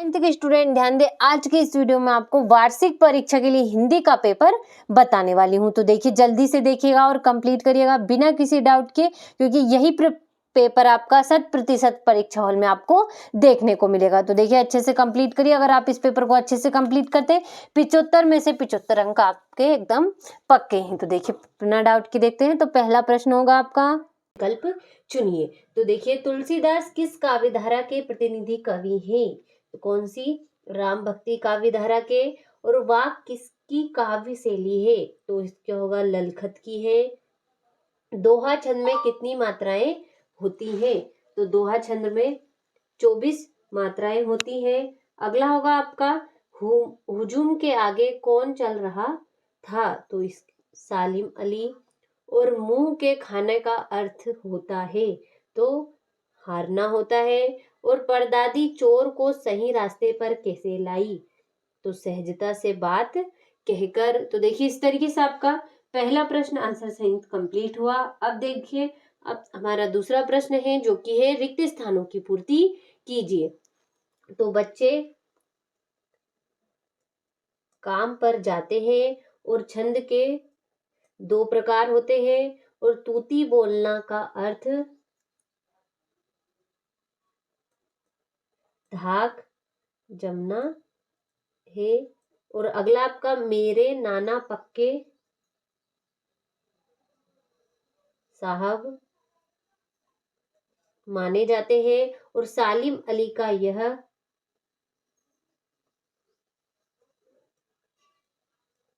9th के student ध्यान दें, आज के इस वीडियो में आपको वार्षिक परीक्षा के लिए हिंदी का पेपर बताने वाली हूं। तो देखिए, जल्दी से देखिएगा और कंप्लीट करिएगा बिना किसी डाउट के, क्योंकि यही पेपर आपका 100% परीक्षा हॉल में आपको देखने को मिलेगा। तो देखिए, अच्छे से कंप्लीट करिए। अगर आप इस पेपर को अच्छे से कंप्लीट करते 75 में से 75 अंक आपके एकदम पक्के हैं। तो देखिए, बिना डाउट के देखते हैं। तो पहला प्रश्न होगा आपका, विकल्प चुनिए। तो देखिए, तुलसीदास किस काव्य धारा के प्रतिनिधि कवि हैं? तो कौन सी? राम भक्ति काव्य धारा के। और वाक किसकी काव्य शैली है? तो इसका होगा ललखत की है। दोहा छंद में कितनी मात्राएं होती हैं? तो दोहा छंद में 24 मात्राएं होती हैं। अगला होगा आपका, हुजूम के आगे कौन चल रहा था? तो इस सालिम अली। और मुंह के खाने का अर्थ होता है? तो हारना होता है। और परदादी चोर को सही रास्ते पर कैसे लाई? तो सहजता से बात कहकर। तो देखिए, इस तरीके से आपका पहला प्रश्न आंसर सहित कंप्लीट हुआ। अब देखिए, अब हमारा दूसरा प्रश्न है, जो कि है रिक्त स्थानों की पूर्ति कीजिए। तो बच्चे काम पर जाते हैं और छंद के 2 प्रकार होते हैं। और तूती बोलना का अर्थ धाक जमना है। और अगला आपका, मेरे नाना पक्के साहब माने जाते हैं। और सालिम अली का यह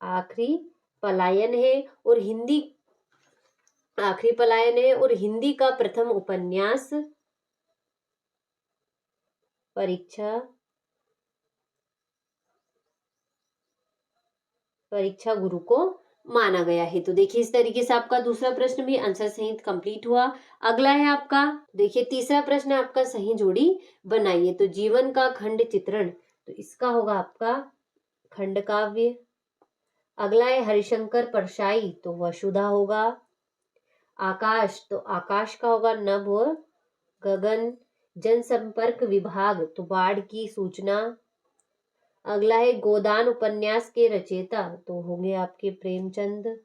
आखिरी पलायन है। और हिंदी आखिरी पलायन है। और हिंदी का प्रथम उपन्यास परीक्षा गुरु को माना गया है। तो देखिए, इस तरीके से आपका दूसरा प्रश्न भी आंसर सहित कंप्लीट हुआ। अगला है आपका, देखिए तीसरा प्रश्न है आपका, सही जोड़ी बनाइए। तो जीवन का खंड चित्रण, तो इसका होगा आपका खंड काव्य। अगला है हरिशंकर परशाई, तो वसुधा होगा। आकाश, तो आकाश का होगा नभ और गगन। जनसंपर्क विभाग, तो बाढ़ की सूचना। अगला है गोदान उपन्यास के रचयिता, तो होंगे आपके प्रेमचंद।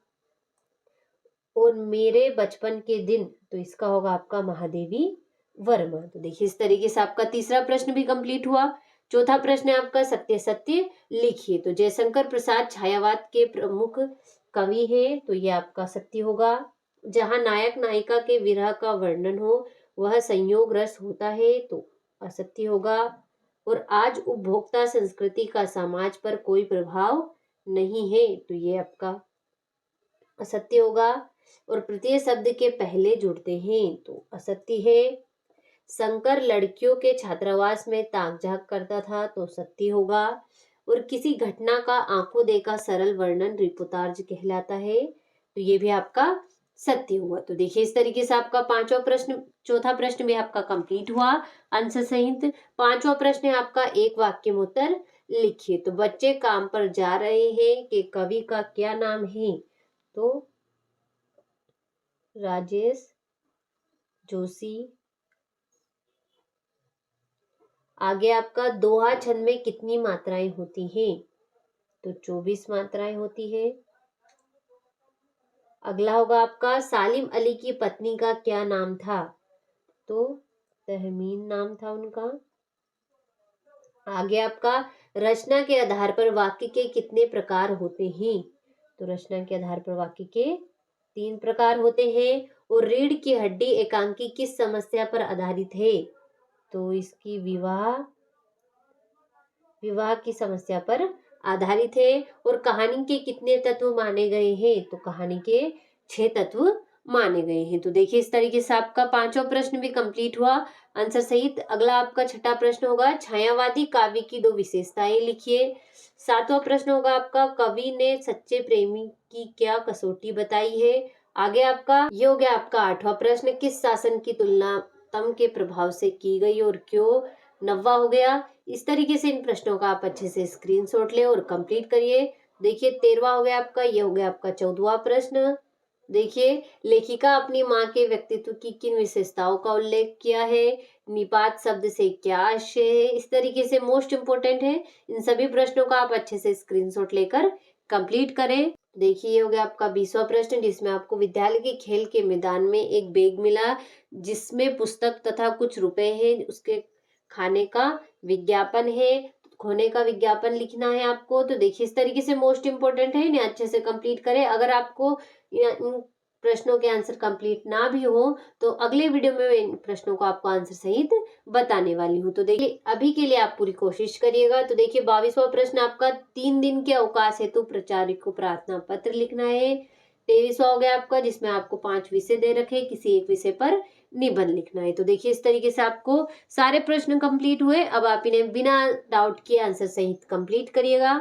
और मेरे बचपन के दिन, तो इसका होगा आपका महादेवी वर्मा। तो देखिए, इस तरीके से आपका तीसरा प्रश्न भी कंप्लीट हुआ। चौथा प्रश्न है आपका, सत्य सत्य लिखिए। तो जयशंकर प्रसाद छायावाद के प्रमुख कवि है, तो ये आपका सत्य होगा। जहां नायक नायिका के विरह का वर्णन हो वह संयोग रस होता है, तो असत्य होगा। और आज उपभोक्ता संस्कृति का समाज पर कोई प्रभाव नहीं है, तो ये आपका असत्य होगा। और प्रत्यय शब्द के पहले जुड़ते हैं, तो असत्य है। शंकर लड़कियों के छात्रावास में ताक झाक करता था, तो सत्य होगा। और किसी घटना का आंखों देखा सरल वर्णन रिपोर्टाज कहलाता है, तो ये भी आपका सत्य हुआ। तो देखिए, इस तरीके से आपका चौथा प्रश्न भी आपका कंप्लीट हुआ आंसर सहित। पांचवा प्रश्न है आपका, एक वाक्य में उत्तर लिखिए। तो बच्चे काम पर जा रहे हैं कि कवि का क्या नाम है? तो राजेश जोशी। आगे आपका, दोहा छंद में कितनी मात्राएं होती हैं? तो 24 मात्राएं होती है। अगला होगा आपका, सालिम अली की पत्नी का क्या नाम था? तो तहमीन नाम था उनका। आगे आपका, रचना के आधार पर वाक्य के कितने प्रकार होते हैं? तो रचना के आधार पर वाक्य के 3 प्रकार होते हैं। और रीढ़ की हड्डी एकांकी किस समस्या पर आधारित है? तो इसकी विवाह की समस्या पर आधारित है। और कहानी के कितने तत्व माने गए हैं? तो कहानी के 6 तत्व माने गए हैं। तो देखिए, इस तरीके से आपका पांचवा प्रश्न भी कंप्लीट हुआ आंसर सहित। अगला आपका छठा प्रश्न होगा, छायावादी काव्य की 2 विशेषताएं लिखिए। सातवां प्रश्न होगा आपका, कवि ने सच्चे प्रेमी की क्या कसौटी बताई है? आगे आपका ये हो गया आपका आठवां प्रश्न, किस शासन की तुलना तम के प्रभाव से की गई और क्यों? नौवां हो गया। इस तरीके से इन प्रश्नों का आप अच्छे से स्क्रीनशॉट ले और कंप्लीट करिए। देखिए, 13वां हो गया आपका, ये हो गया आपका 14वां प्रश्न। देखिए, लेखिका अपनी माँ के व्यक्तित्व की किन विशेषताओं का उल्लेख किया है? निपात शब्द से क्या आशय है? इस तरीके से मोस्ट इम्पोर्टेंट है। इन सभी प्रश्नों का आप अच्छे से स्क्रीनशॉट लेकर कंप्लीट करें। देखिए, ये हो गया आपका 20वां प्रश्न, जिसमें आपको विद्यालय के खेल के मैदान में एक बैग मिला, जिसमें पुस्तक तथा कुछ रुपए हैं, उसके खाने का विज्ञापन है, खोने का विज्ञापन लिखना है आपको। तो देखिए, इस तरीके से मोस्ट इम्पोर्टेंट है, इन्हें अच्छे से कंप्लीट करें। अगर आपको इन प्रश्नों के आंसर कंप्लीट ना भी हो, तो अगले वीडियो में मैं इन प्रश्नों को आपको आंसर सहित बताने वाली हूँ। तो देखिए, अभी के लिए आप पूरी कोशिश करिएगा। तो देखिए, 22वां प्रश्न आपका 3 दिन के अवकाश हेतु प्राचार्य को प्रार्थना पत्र लिखना है। 23वां हो गया आपका, जिसमें आपको 5 विषय दे रखे, किसी एक विषय पर निबंध लिखना है। तो देखिए, इस तरीके से आपको सारे प्रश्न कंप्लीट हुए। अब आप इन्हें बिना डाउट के आंसर सहित कंप्लीट करिएगा।